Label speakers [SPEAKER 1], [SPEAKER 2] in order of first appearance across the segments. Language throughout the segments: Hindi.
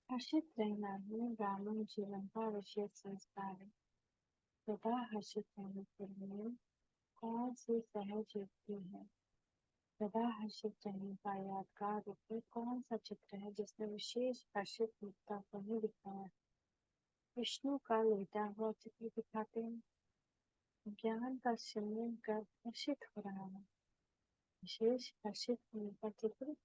[SPEAKER 1] हर्षित रहना ही ग्रामीण जीवन का विशेष संस्कार है। सदा हर्षित रहने के लिए कौन सी सहज युक्ति है? सदा हर्षित रहने का यादगार रूप कौन सा चित्र है जिसने विशेष हर्षित मुक्ता को ही दिखाया? विष्णु का लेटा हुआ चित्र दिखाते हैं। ज्ञान का सिमरन कर हर्षित हो रहा है। विशेष हर्षित होने का चित्र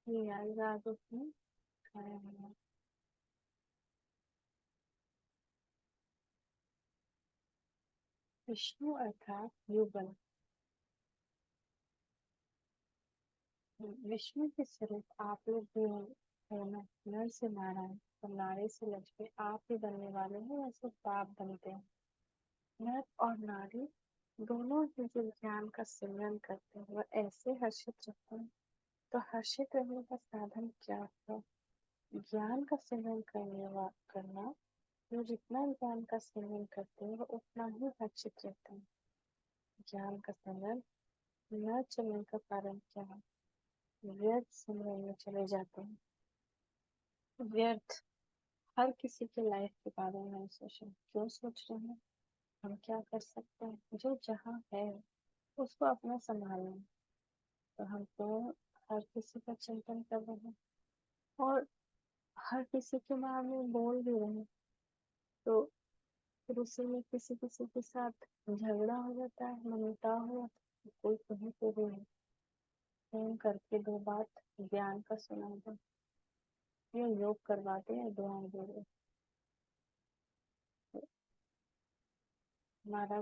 [SPEAKER 1] ये यादगार रूप में दिखाया हुआ। विष्णु अर्थात युगल। विष्णु के स्वरूप आप लोग भी हो ना। नर से नारायण और नारी से लक्ष्मी आप ही बनने वाले हैं या सिर्फ बाप बनते हैं? नर और नारी दोनों ही जो ज्ञान का सिमरन करते हैं वह ऐसे हर्षित रहते हैं। तो हर्षित रहने का साधन क्या है? ज्ञान का सिमरन करना। जो जितना ज्ञान का सिमरन करते हैं वो उतना ही हर्षित रहते हैं। ज्ञान का सिमरन न चलने का कारण क्या है? व्यर्थ सिमरन में चले जाते हैं। व्यर्थ। हर किसी के लाइफ के बारे में हम सोचें, क्यों सोच रहे हैं? हम क्या कर सकते हैं? जो जहाँ है उसको अपना संभालें। तो हम तो हर किसी का चिंतन कर रहे हैं और हर किसी के बारे में बोल भी रहे हैं। तो फिर उसी में किसी किसी के साथ झगड़ा हो जाता है, मनमुटाव हो जाता है। कोई कहीं पे भी है, फोन करके दो बात ज्ञान का सुना दो, ये योग करवाते हैं, दुआएं दे रहे। हमारा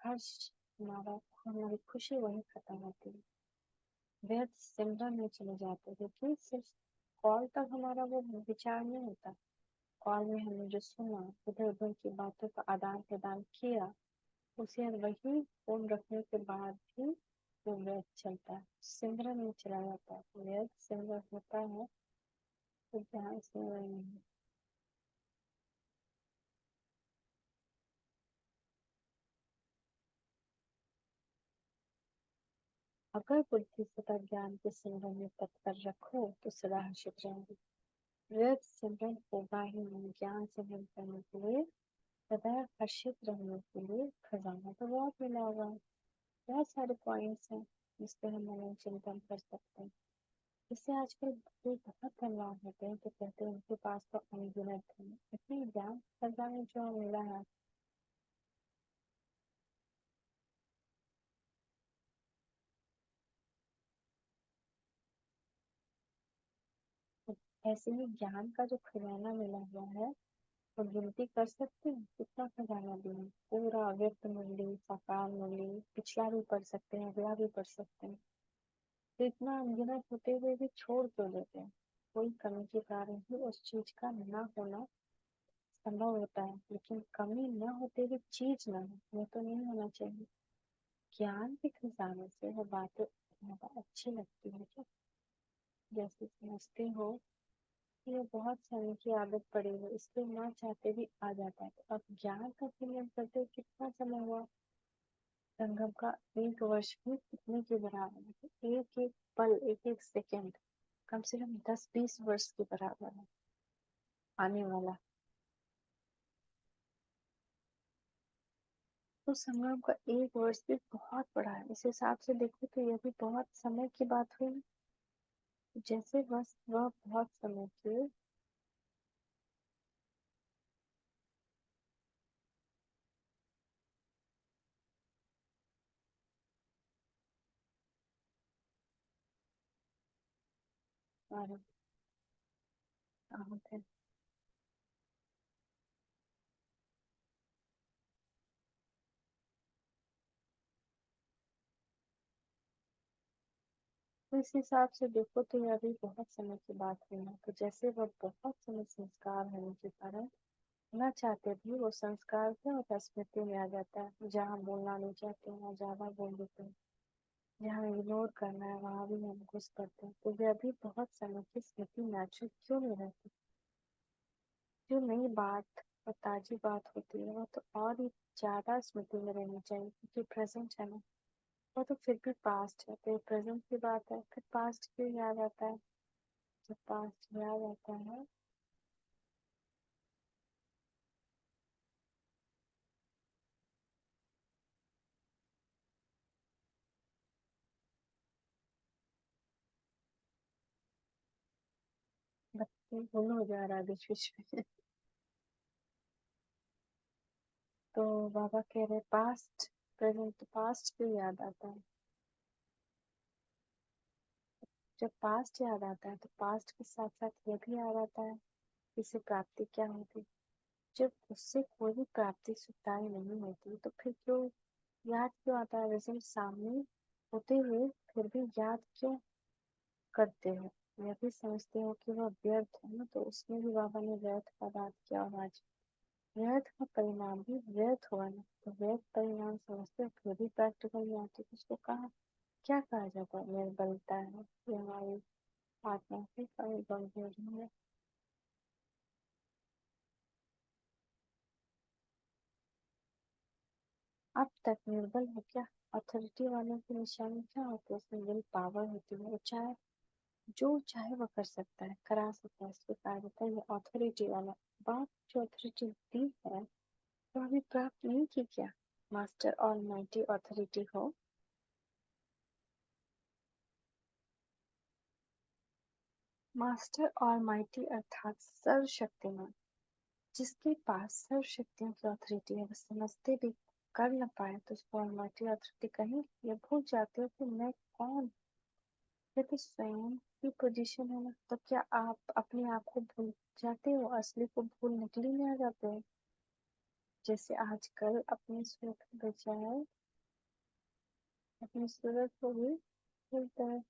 [SPEAKER 1] हर्ष, हमारा हमारी खुशी वही खत्म होती है। व्यर्थ सिमरन में चले जाते हैं क्योंकि सिर्फ कॉल तक हमारा वो विचार नहीं होता। कॉल में हमने जो सुना, इधर उधर की बातों का आदान प्रदान किया, उसे वही फोन रखने के बाद भी वो व्यर्थ चलता है, सिमरन में चला जाता है। व्यर्थ सिमरन होता है तो ध्यान सिमरन नहीं। अगर बुद्धि सदा ज्ञान के सिमरन में तत्पर रखो तो सदा हर्षित रहेंगे। व्यर्थ सिमरन होगा ही नहीं। ज्ञान सिमरन करने के लिए, सदा हर्षित रहने के लिए खजाना तो बहुत मिला हुआ है। बहुत सारे पॉइंट्स हैं जिस पे हम मनन चिंतन कर सकते हैं। इससे आजकल लोग बहुत धनवान होते हैं तो कहते हैं उनके पास तो अनगिनत है इतनी ज्ञान खजाने जो मिला है। तो ऐसे ही ज्ञान का जो खजाना मिला हुआ है वो गिनती कर सकते हैं कितना खजाना दिया है। पूरा व्यक्त मुरली, साकार मुरली, पिछला भी पढ़ सकते हैं, अगला भी पढ़ सकते हैं। तो इतना अनगिनत होते हुए भी छोड़ क्यों देते हैं? कोई कमी के कारण ही उस चीज का ना होना संभव होता है, लेकिन कमी न होते हुए चीज ना हो वो तो नहीं होना चाहिए। ज्ञान के खजाने से वो बातें ज्यादा अच्छी लगती है क्या? जैसे समझते हो कि ये बहुत समय की आदत पड़ी है इसलिए ना चाहते भी आ जाता है। तो अब ज्ञान का सिमरन करते हुए कितना समय हुआ? संगम का एक वर्ष भी कितने के बराबर है? तो एक एक पल, एक एक सेकंड कम से कम 10-20 वर्ष के बराबर है आने वाला। तो संगम का एक वर्ष भी बहुत बड़ा है। इस हिसाब से देखो तो यह भी बहुत समय की बात हुई। जैसे बस वह बहुत समय के। और होते हैं। तो इस हिसाब से देखो तो यह भी बहुत समय की बात हुई है। तो जैसे वह बहुत समय संस्कार होने के कारण न चाहते भी वो संस्कार क्या होता है, स्मृति में आ जाता है। जहाँ बोलना नहीं चाहते हैं ज्यादा बोल देते हैं, जहाँ इग्नोर करना है वहां भी हम घुस पड़ते हैं। तो यह भी बहुत समय की स्मृति नेचुरल क्यों नहीं रहती? जो नई बात और ताजी बात होती है वो तो और ही ज्यादा स्मृति में रहनी चाहिए क्योंकि प्रेजेंट है ना। वो तो फिर भी पास्ट है, तो प्रेजेंट की बात है, फिर पास्ट क्यों याद आता है? जब पास्ट याद आता है भूल हो जा रहा है बीच बीच में। तो बाबा कह रहे पास्ट प्रेजेंट, तो पास्ट क्यों याद आता है? जब पास्ट याद आता है तो पास्ट के साथ साथ ये भी याद आता है इससे प्राप्ति क्या होती। जब उससे कोई भी प्राप्ति सुखदायी नहीं होती तो फिर क्यों याद क्यों आता है? रिजल्ट सामने होते हुए फिर भी याद क्यों करते हो? यह भी समझते हो कि वह व्यर्थ है ना, तो उसमें भी बाबा ने व्यर्थ का बात किया। और आज व्यर्थ का परिणाम भी व्यर्थ हुआ ना, तो व्यर्थ परिणाम समझते हो फिर भी प्रैक्टिकल में आते तो उसको कहा क्या कहा जाता है? निर्बलता है, ये हमारी आत्मा की कमी कमजोरी है। अब तक निर्बल हो क्या? अथॉरिटी वालों की निशानी क्या होती है? उसमें विल पावर होती है, वो चाहे जो चाहे वो कर सकता है, करा सकता है, इसलिए कहा जाता है ये अथॉरिटी वाला। बात जो अथॉरिटी दी है वो अभी प्राप्त नहीं की क्या? मास्टर ऑलमाइटी अथॉरिटी हो। मास्टर ऑलमाइटी अर्थात सर्वशक्तिमान, जिसके पास सर्व शक्तियों की अथॉरिटी है, वो समझते भी कर न पाए तो उसको ऑलमाइटी अथॉरिटी कहें? या भूल जाते हो कि मैं कौन? ये तो स्वयं की पोजीशन है ना, तो क्या आप अपने आप को भूल जाते हो? असली को भूल नकली में आ जाते हो? जैसे आजकल अपनी सूरत के बजाय अपनी सूरत को भी भूलते हैं।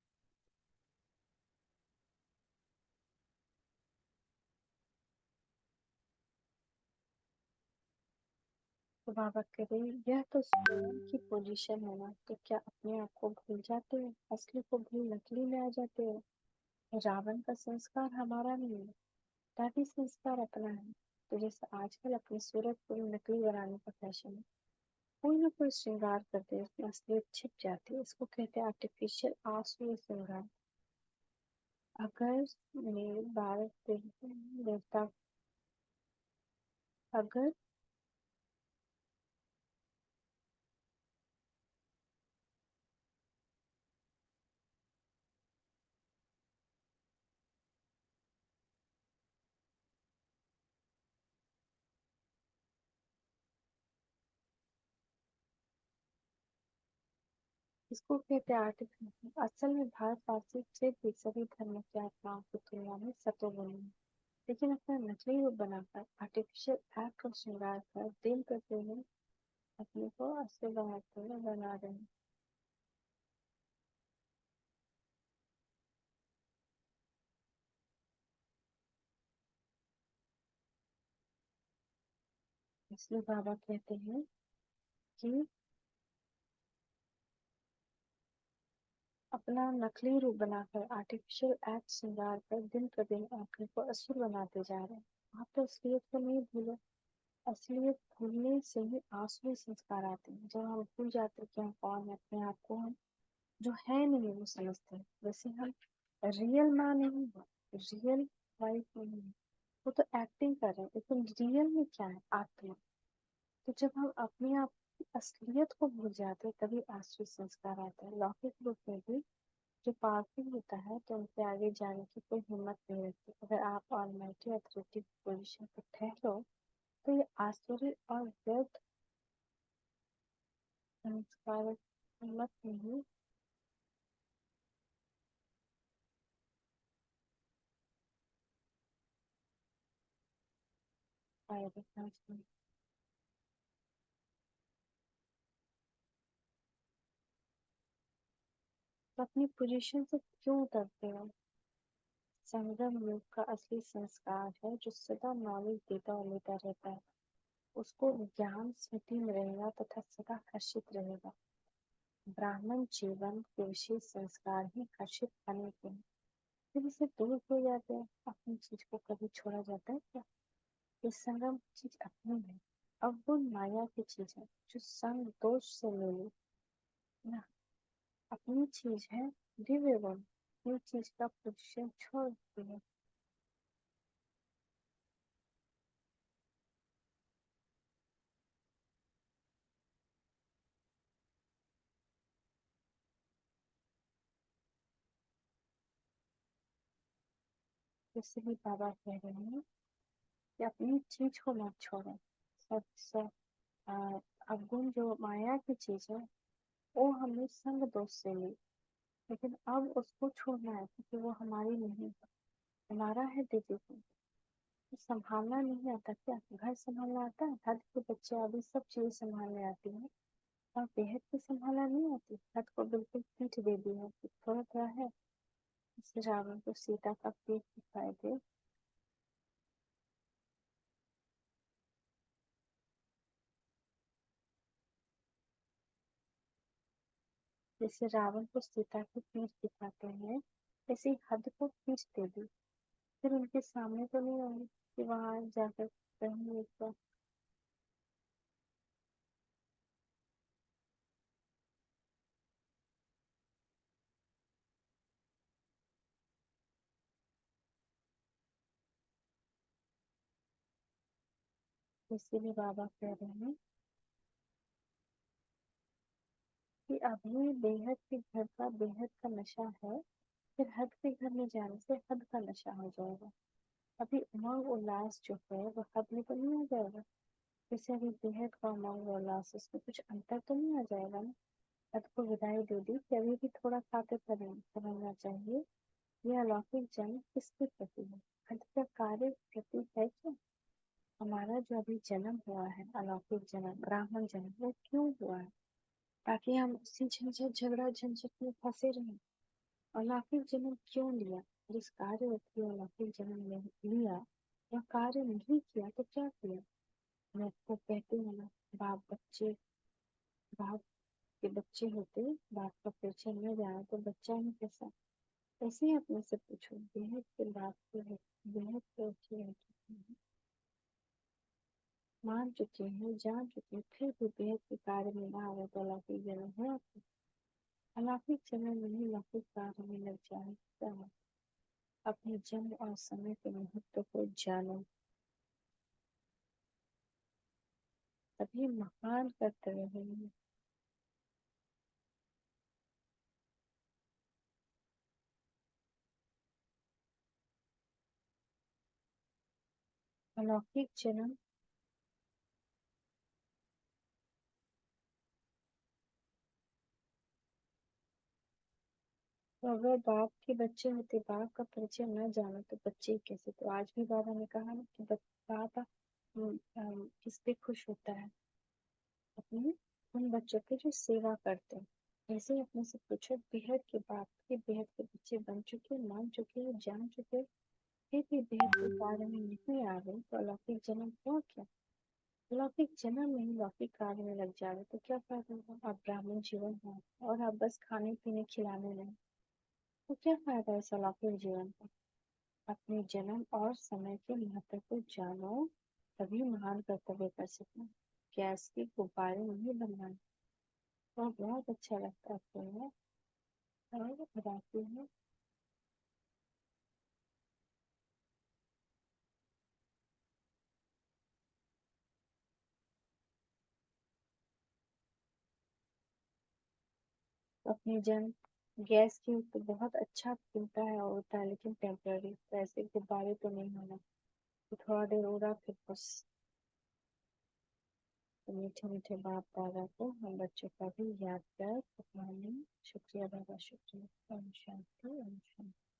[SPEAKER 1] तो बाबा कह रहे यह तो स्वयं की पोजीशन है ना, तो क्या अपने आप को भूल जाते हो? असली को भूल नकली में आ जाते हो? रावण का संस्कार हमारा नहीं है, तभी संस्कार अपना है। तो जैसे आजकल अपनी सूरत को नकली बनाने का फैशन है, कोई ना कोई श्रृंगार करते हैं, उसमें असलियत छिप जाती है, इसको कहते हैं आर्टिफिशियल आंसू श्रृंगार। अगर मेरे भारत देवता, अगर इसको कहते हैं आर्टिफिशियल। असल में भारतवासी फिर भी सभी धर्मों की आत्माओं की तुलना में सतोगुणी हैं, लेकिन अपना नकली रूप बनाकर आर्टिफिशियल एक्ट और श्रृंगार कर दिन प्रतिदिन अपने को असली बनाते हुए बना रहे हैं। इसलिए बाबा कहते हैं कि अपना नकली रूप बनाकर आर्टिफिशियल एक्ट श्रृंगार कर दिन प्रतिदिन अपने को असुर बनाते जा रहे हैं। आप तो असलियत को नहीं भूलो। असलियत भूलने से ही आसुरी संस्कार आते हैं। जब हम भूल जाते हैं कि हम कौन है, अपने आप को हम जो है नहीं वो समझते हैं। वैसे हम रियल माँ नहीं है, रियल वाइफ नहीं है, वो तो एक्टिंग कर रहे हैं, लेकिन रियल में क्या है? आत्मा। तो जब हम अपने आप की असलियत को भूल जाते हैं तभी आसुरी संस्कार आता है। लौकिक रूप में भी जो पावरफुल होता है तो उनके आगे जाने की कोई हिम्मत नहीं रहती। अगर आप ऑलमाइटी अथॉरिटी पोजीशन पर ठहरो तो ये आश्चर्य और व्यर्थ संस्कार हिम्मत नहीं पाएगा। तो अपनी पोजीशन से क्यों उतरते हो? संगम युग का असली संस्कार है जो सदा नॉलेज देता और लेता रहता है, उसको ज्ञान स्मृति में रहेगा तथा सदा हर्षित रहेगा। ब्राह्मण जीवन के विशेष संस्कार ही हर्षित करने के हैं, फिर इसे दूर हो जाते हैं। अपनी चीज को कभी छोड़ा जाता है क्या? ये संगम की चीज अपनी है, अब वो माया की चीज है जो संग दोष से ले ली ना, अपनी चीज है दिव्य गुण। ये चीज का पोजीशन छोड़ देती है। इसलिए बाबा कह रहे हैं कि अपनी चीज को मत छोड़ो। सब सब आ, अवगुण जो माया की चीज है वो हमने संग दोष से ली, लेकिन अब उसको छोड़ना है क्योंकि वो हमारी नहीं है, हमारा है दीदी को। तो संभालना नहीं आता क्या? घर संभालना आता है? हद के बच्चे अभी सब चीजें संभालने आती है और बेहद की संभालना नहीं आती। हद को बिल्कुल पीठ दे दी है कि थोड़ा थोड़ा है। इस रावण को सीता का पीठ दिखाई दे। जैसे रावण को सीता की पीठ दिखाते हैं, ऐसे ही हद को पीठ दे दी। फिर उनके सामने तो नहीं होंगे कि वहां जाकर कहेंगे तो। इसीलिए बाबा कह रहे हैं कि अभी बेहद के घर का बेहद का नशा है, फिर हद के घर में जाने से हद का नशा हो जाएगा। अभी उमंग उल्लास जो है वो हद में तो नहीं आ जाएगा। जैसे अभी बेहद का उमंग उल्लास, उसमें कुछ अंतर तो नहीं आ जाएगा ना। हद को विदाई दे दी कि अभी भी थोड़ा खाते समझना चाहिए। यह अलौकिक जन्म किसके प्रति है? हद का कार्य प्रति है क्या? हमारा जो अभी जन्म हुआ है अलौकिक जन्म ब्राह्मण जन्म, वो क्यों हुआ है? ताकि हम उसी झंझट झगड़ा झंझट में फंसे रहें। अलौकिक जन्म क्यों लिया? जिस कार्य व्यक्ति ने अलौकिक जन्म लिया वह कार्य नहीं किया तो क्या किया? मैं तो कहती हूँ ना, बाप बच्चे, बाप के बच्चे होते, बाप का परिचय न जाए तो बच्चा ही कैसा। ऐसे ही अपने से पूछो, बेहद के बाप के बेहद के अच्छे रह चुके हैं, मान चुके हैं, जान चुके हैं, फिर भी बेहद के कार्य में ना आवे तो अलौकिक जन्म है आपको। अलौकिक जन्म नहीं लौकिक कार्य में लग जाए क्या है? अपने जन्म और समय के महत्व को जानो, तभी महान कर्तव्य होंगे। अलौकिक जन्म, तो अगर बाप के बच्चे होते, बाप का परिचय न जानो तो बच्चे कैसे? तो आज भी बाबा ने कहा ना कि बाबा किस पे खुश होता है? अपने उन बच्चों की जो सेवा करते हैं। ऐसे ही अपने से पूछो, बेहद के बाप के बेहद के बच्चे बन चुके, मान चुके, जान चुके, फिर भी बेहद के कार्य में नहीं आ रहे तो अलौकिक जन्म हुआ क्या? अलौकिक जन्म में ही लौकिक कार्य में लग जाए तो क्या फायदा होगा? आप ब्राह्मण जीवन है और आप बस खाने पीने खिलाने नहीं, तो क्या फायदा है इस अलौकिक जीवन का? अपने जन्म और समय के महत्व को जानो, तभी महान कर्तव्य कर सकते। गैस के गुब्बारे नहीं बनना। और बहुत अच्छा लगता है आपको और बताती हूँ। अपनी जन गैस की तो बहुत अच्छा खुलता है और होता है, लेकिन टेम्पररी, तो ऐसे गुब्बारे तो नहीं होना। तो थोड़ा देर उड़ा फिर बस। तो मीठे मीठे बाप दादा को हम बच्चों का भी याद कर अपनाने। शुक्रिया बाबा, शुक्रिया। ओम शांति, ओम शांति।